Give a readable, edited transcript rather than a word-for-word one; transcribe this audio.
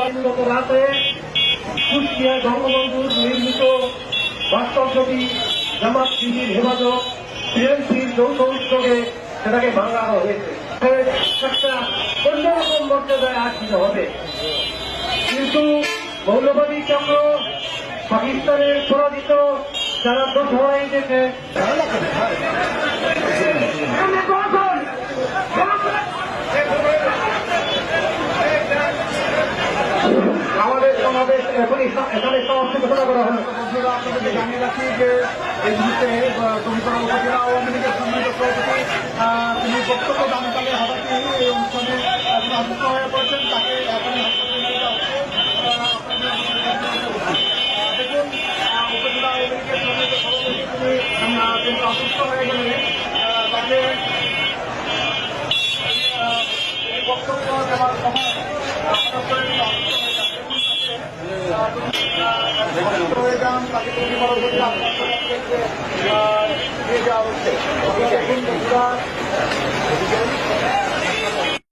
গত রাতে কুষ্টিয়ায় বঙ্গবন্ধুর নির্মিত বাস্তব ছবি জামাত শিবির হেফাজত বিএনপির যৌথ উদ্যোগে সেটাকে ভাঙানো হয়েছে। একটা অন্যরকম মর্যাদায় আসতে হবে, কিন্তু মৌলবাদী চক্র পাকিস্তানের পরাজিত যারা দোষাই দেখে আমাদের সমাবেশ এখনই এখানে সমাপ্তি ঘোষণা করা হলো। আপনাদেরকে জানিয়ে রাখি যে এই মুহূর্তে কমিশনার উপজেলা আওয়ামী লীগের সম্মানিত সভাপতি তিনি বক্তব্য দানকালে হঠাৎই এই অনুষ্ঠানে অসুস্থ হয়ে পড়েছেন, তাকে এখন দেখুন উপজেলা আওয়ামী লীগের সম্মানিত সভাপতি তিনি অসুস্থ হয়ে গেলে তাকে বক্তব্য দেওয়ার সময় হয়ে যান, তাকে পরবর্তী দিয়ে যাওয়া হচ্ছে।